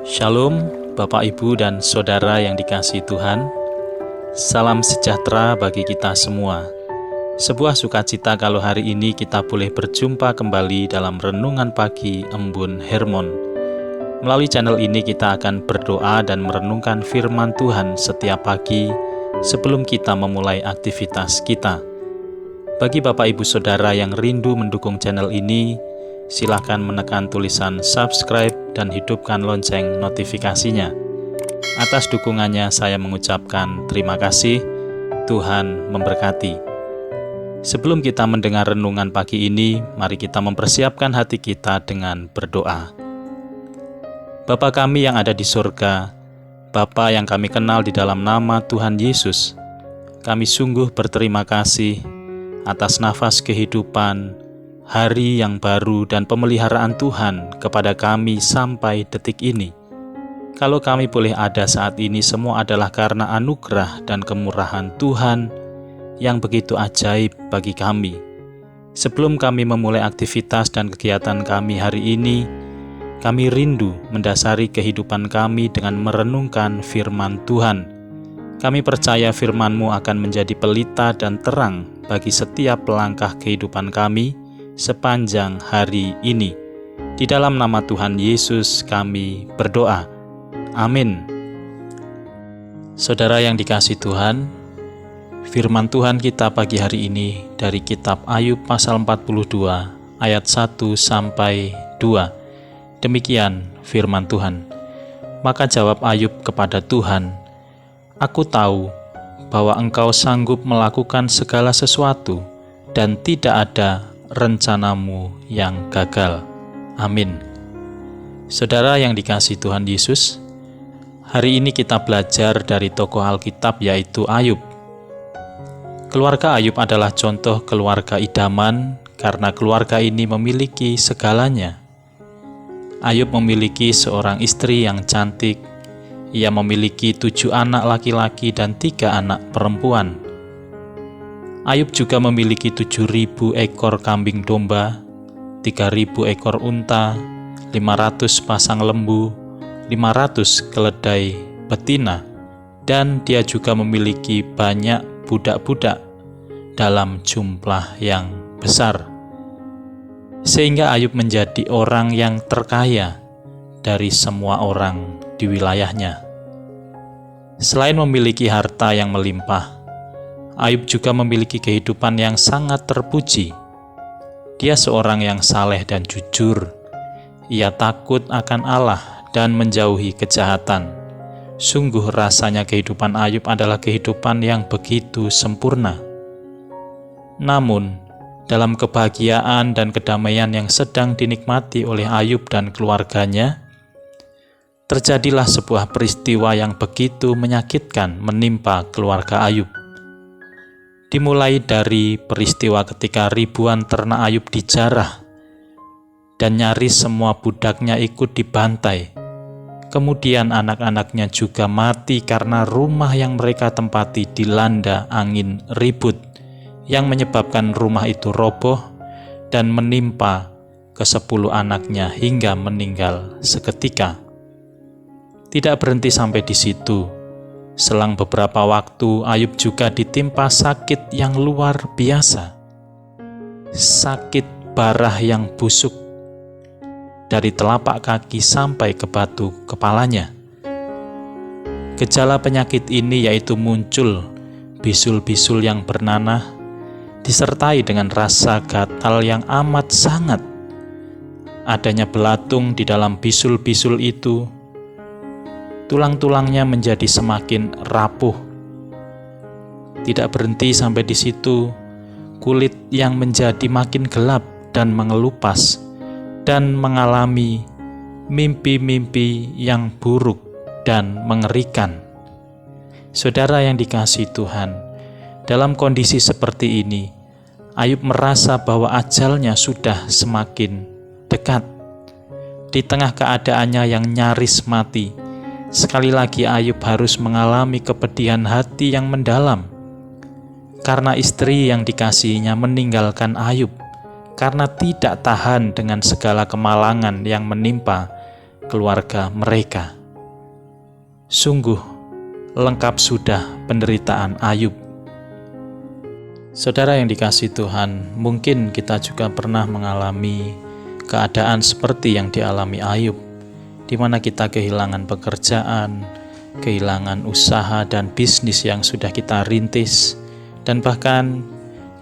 Shalom, Bapak, Ibu, dan Saudara yang dikasihi Tuhan. Salam sejahtera bagi kita semua. Sebuah sukacita kalau hari ini kita boleh berjumpa kembali dalam Renungan Pagi Embun Hermon. Melalui channel ini kita akan berdoa dan merenungkan firman Tuhan setiap pagi sebelum kita memulai aktivitas kita. Bagi Bapak, Ibu, Saudara yang rindu mendukung channel ini, silakan menekan tulisan subscribe dan hidupkan lonceng notifikasinya. Atas dukungannya saya mengucapkan terima kasih. Tuhan memberkati. Sebelum kita mendengar renungan pagi ini, mari kita mempersiapkan hati kita dengan berdoa. Bapa kami yang ada di surga, Bapa yang kami kenal di dalam nama Tuhan Yesus, kami sungguh berterima kasih atas nafas kehidupan, hari yang baru dan pemeliharaan Tuhan kepada kami sampai detik ini. Kalau kami boleh ada saat ini, semua adalah karena anugerah dan kemurahan Tuhan yang begitu ajaib bagi kami. Sebelum kami memulai aktivitas dan kegiatan kami hari ini, kami rindu mendasari kehidupan kami dengan merenungkan firman Tuhan. Kami percaya firman-Mu akan menjadi pelita dan terang bagi setiap langkah kehidupan kami sepanjang hari ini. Di dalam nama Tuhan Yesus kami berdoa. Amin. Saudara yang dikasihi Tuhan, firman Tuhan kita pagi hari ini dari kitab Ayub pasal 42 ayat 1 sampai 2. Demikian firman Tuhan. Maka jawab Ayub kepada Tuhan, "Aku tahu bahwa Engkau sanggup melakukan segala sesuatu dan tidak ada rencanamu yang gagal." Amin. Saudara yang dikasihi Tuhan Yesus, hari ini kita belajar dari tokoh Alkitab yaitu Ayub. Keluarga Ayub adalah contoh keluarga idaman karena keluarga ini memiliki segalanya. Ayub memiliki seorang istri yang cantik. Ia memiliki 7 anak laki-laki dan 3 anak perempuan. Ayub juga memiliki 7.000 ekor kambing domba, 3.000 ekor unta, 500 pasang lembu, 500 keledai betina, dan dia juga memiliki banyak budak-budak dalam jumlah yang besar. Sehingga Ayub menjadi orang yang terkaya dari semua orang di wilayahnya. Selain memiliki harta yang melimpah, Ayub juga memiliki kehidupan yang sangat terpuji. Dia seorang yang saleh dan jujur. Ia takut akan Allah dan menjauhi kejahatan. Sungguh rasanya kehidupan Ayub adalah kehidupan yang begitu sempurna. Namun, dalam kebahagiaan dan kedamaian yang sedang dinikmati oleh Ayub dan keluarganya, terjadilah sebuah peristiwa yang begitu menyakitkan menimpa keluarga Ayub. Dimulai dari peristiwa ketika ribuan ternak Ayub dijarah dan nyaris semua budaknya ikut dibantai. Kemudian anak-anaknya juga mati karena rumah yang mereka tempati dilanda angin ribut yang menyebabkan rumah itu roboh dan menimpa ke-10 anaknya hingga meninggal seketika. Tidak berhenti sampai di situ. Selang beberapa waktu, Ayub juga ditimpa sakit yang luar biasa. Sakit parah yang busuk dari telapak kaki sampai ke batu kepalanya. Gejala penyakit ini yaitu muncul bisul-bisul yang bernanah, disertai dengan rasa gatal yang amat sangat. Adanya belatung di dalam bisul-bisul itu. Tulang-tulangnya menjadi semakin rapuh. Tidak berhenti sampai di situ, kulit yang menjadi makin gelap dan mengelupas, dan mengalami mimpi-mimpi yang buruk dan mengerikan. Saudara yang dikasihi Tuhan, dalam kondisi seperti ini, Ayub merasa bahwa ajalnya sudah semakin dekat. Di tengah keadaannya yang nyaris mati, sekali lagi Ayub harus mengalami kepedihan hati yang mendalam karena istri yang dikasihinya meninggalkan Ayub karena tidak tahan dengan segala kemalangan yang menimpa keluarga mereka. Sungguh lengkap sudah penderitaan Ayub. Saudara yang dikasihi Tuhan, mungkin kita juga pernah mengalami keadaan seperti yang dialami Ayub, di mana kita kehilangan pekerjaan, kehilangan usaha dan bisnis yang sudah kita rintis, dan bahkan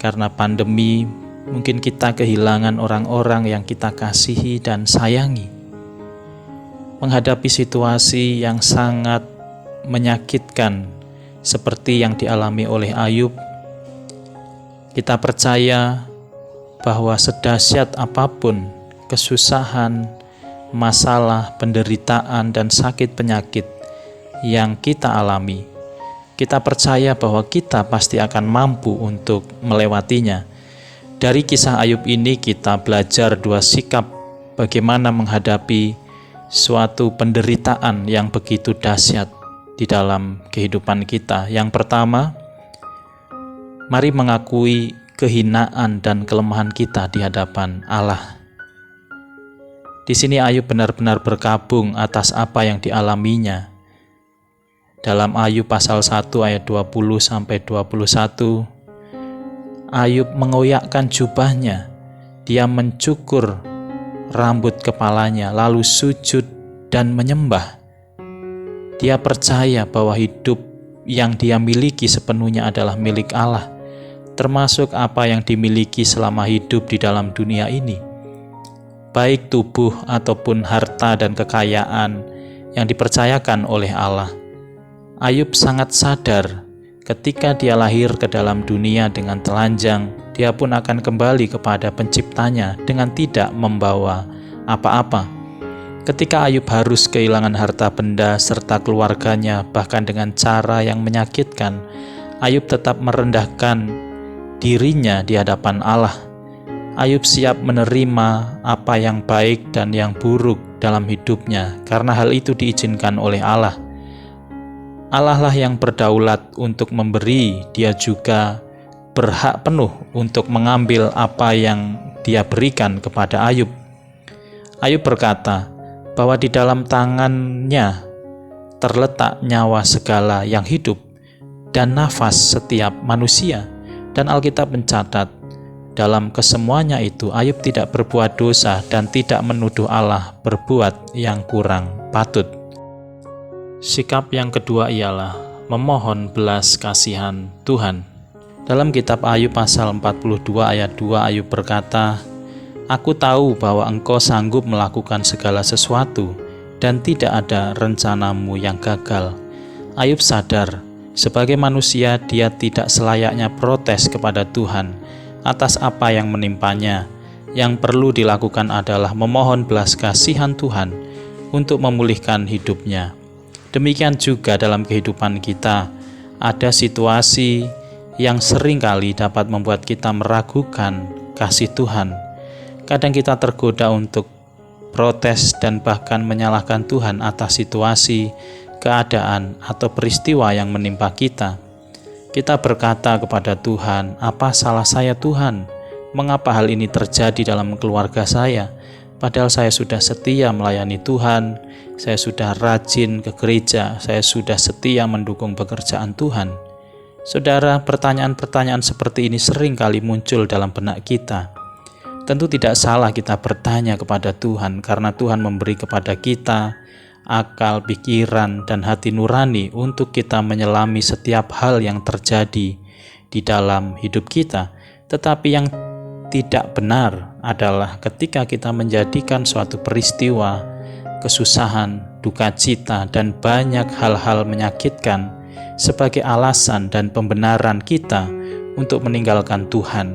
karena pandemi mungkin kita kehilangan orang-orang yang kita kasihi dan sayangi. Menghadapi situasi yang sangat menyakitkan seperti yang dialami oleh Ayub, kita percaya bahwa sedahsyat apapun kesusahan, masalah, penderitaan, dan sakit penyakit yang kita alami, kita percaya bahwa kita pasti akan mampu untuk melewatinya. Dari kisah Ayub ini kita belajar dua sikap bagaimana menghadapi suatu penderitaan yang begitu dahsyat di dalam kehidupan kita. Yang pertama, mari mengakui kehinaan dan kelemahan kita di hadapan Allah. Di sini Ayub benar-benar berkabung atas apa yang dialaminya. Dalam Ayub pasal 1 ayat 20-21, Ayub mengoyakkan jubahnya, dia mencukur rambut kepalanya, lalu sujud dan menyembah. Dia percaya bahwa hidup yang dia miliki sepenuhnya adalah milik Allah, termasuk apa yang dimiliki selama hidup di dalam dunia ini, baik tubuh ataupun harta dan kekayaan yang dipercayakan oleh Allah. Ayub sangat sadar ketika dia lahir ke dalam dunia dengan telanjang, dia pun akan kembali kepada penciptanya dengan tidak membawa apa-apa. Ketika Ayub harus kehilangan harta benda serta keluarganya bahkan dengan cara yang menyakitkan, Ayub tetap merendahkan dirinya di hadapan Allah. Ayub siap menerima apa yang baik dan yang buruk dalam hidupnya karena hal itu diizinkan oleh Allah. Allah lah yang berdaulat untuk memberi, dia juga berhak penuh untuk mengambil apa yang dia berikan kepada Ayub. Ayub berkata bahwa di dalam tangannya terletak nyawa segala yang hidup dan nafas setiap manusia. Dan Alkitab mencatat, dalam kesemuanya itu Ayub tidak berbuat dosa dan tidak menuduh Allah berbuat yang kurang patut. Sikap yang kedua ialah memohon belas kasihan Tuhan. Dalam kitab Ayub pasal 42 ayat 2, Ayub berkata, "Aku tahu bahwa Engkau sanggup melakukan segala sesuatu dan tidak ada rencanamu yang gagal." Ayub sadar, sebagai manusia dia tidak selayaknya protes kepada Tuhan atas apa yang menimpanya. Yang perlu dilakukan adalah memohon belas kasihan Tuhan untuk memulihkan hidupnya. Demikian juga dalam kehidupan kita, ada situasi yang seringkali dapat membuat kita meragukan kasih Tuhan. Kadang kita tergoda untuk protes dan bahkan menyalahkan Tuhan atas situasi, keadaan, atau peristiwa yang menimpa kita. Kita berkata kepada Tuhan, "Apa salah saya Tuhan? Mengapa hal ini terjadi dalam keluarga saya? Padahal saya sudah setia melayani Tuhan, saya sudah rajin ke gereja, saya sudah setia mendukung pekerjaan Tuhan." Saudara, pertanyaan-pertanyaan seperti ini sering kali muncul dalam benak kita. Tentu tidak salah kita bertanya kepada Tuhan, karena Tuhan memberi kepada kita akal, pikiran, dan hati nurani untuk kita menyelami setiap hal yang terjadi di dalam hidup kita. Tetapi yang tidak benar adalah ketika kita menjadikan suatu peristiwa, kesusahan, duka cita, dan banyak hal-hal menyakitkan sebagai alasan dan pembenaran kita untuk meninggalkan Tuhan.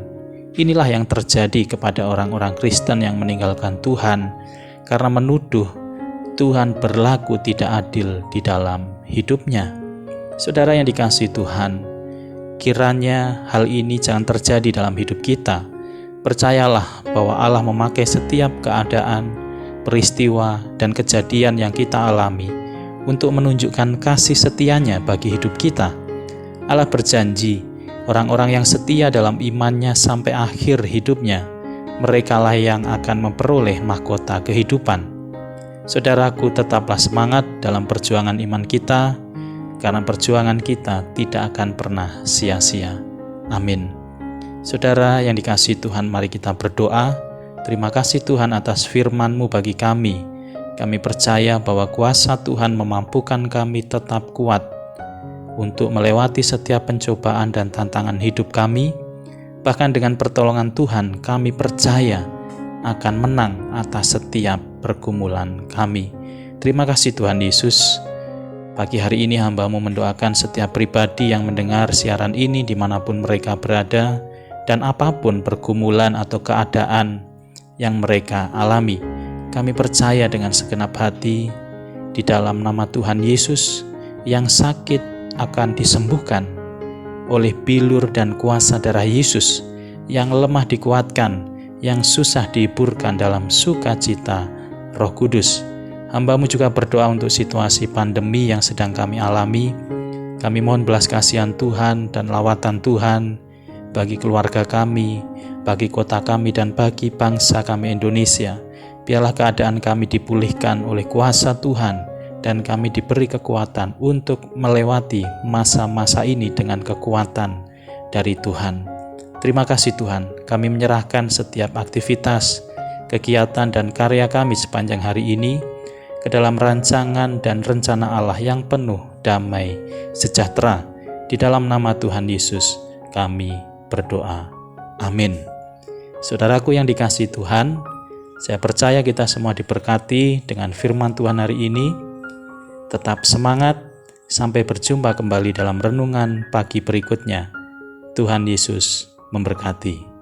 Inilah yang terjadi kepada orang-orang Kristen yang meninggalkan Tuhan karena menuduh Tuhan berlaku tidak adil di dalam hidupnya. Saudara yang dikasihi Tuhan, kiranya hal ini jangan terjadi dalam hidup kita. Percayalah bahwa Allah memakai setiap keadaan, peristiwa, dan kejadian yang kita alami untuk menunjukkan kasih setianya bagi hidup kita. Allah berjanji, orang-orang yang setia dalam imannya sampai akhir hidupnya, merekalah yang akan memperoleh mahkota kehidupan. Saudaraku, tetaplah semangat dalam perjuangan iman kita, karena perjuangan kita tidak akan pernah sia-sia. Amin. Saudara yang dikasihi Tuhan, mari kita berdoa. Terima kasih Tuhan atas firman-Mu bagi kami. Kami percaya bahwa kuasa Tuhan memampukan kami tetap kuat untuk melewati setiap pencobaan dan tantangan hidup kami. Bahkan dengan pertolongan Tuhan, kami percaya akan menang atas setiap pergumulan kami. Terima kasih Tuhan Yesus. Pagi hari ini hamba-Mu mendoakan setiap pribadi yang mendengar siaran ini dimanapun mereka berada, dan apapun pergumulan atau keadaan yang mereka alami. Kami percaya dengan segenap hati di dalam nama Tuhan Yesus, yang sakit akan disembuhkan oleh bilur dan kuasa darah Yesus, yang lemah dikuatkan, yang susah dihiburkan dalam sukacita Roh Kudus. Hamba-Mu juga berdoa untuk situasi pandemi yang sedang kami alami. Kami mohon belas kasihan Tuhan dan lawatan Tuhan bagi keluarga kami, bagi kota kami, dan bagi bangsa kami Indonesia. Biarlah keadaan kami dipulihkan oleh kuasa Tuhan, dan kami diberi kekuatan untuk melewati masa-masa ini dengan kekuatan dari Tuhan. Terima kasih Tuhan, kami menyerahkan setiap aktivitas, kegiatan, dan karya kami sepanjang hari ini ke dalam rancangan dan rencana Allah yang penuh damai sejahtera. Di dalam nama Tuhan Yesus kami berdoa. Amin. Saudaraku yang dikasihi Tuhan, saya percaya kita semua diberkati dengan firman Tuhan hari ini. Tetap semangat, sampai berjumpa kembali dalam renungan pagi berikutnya. Tuhan Yesus memberkati.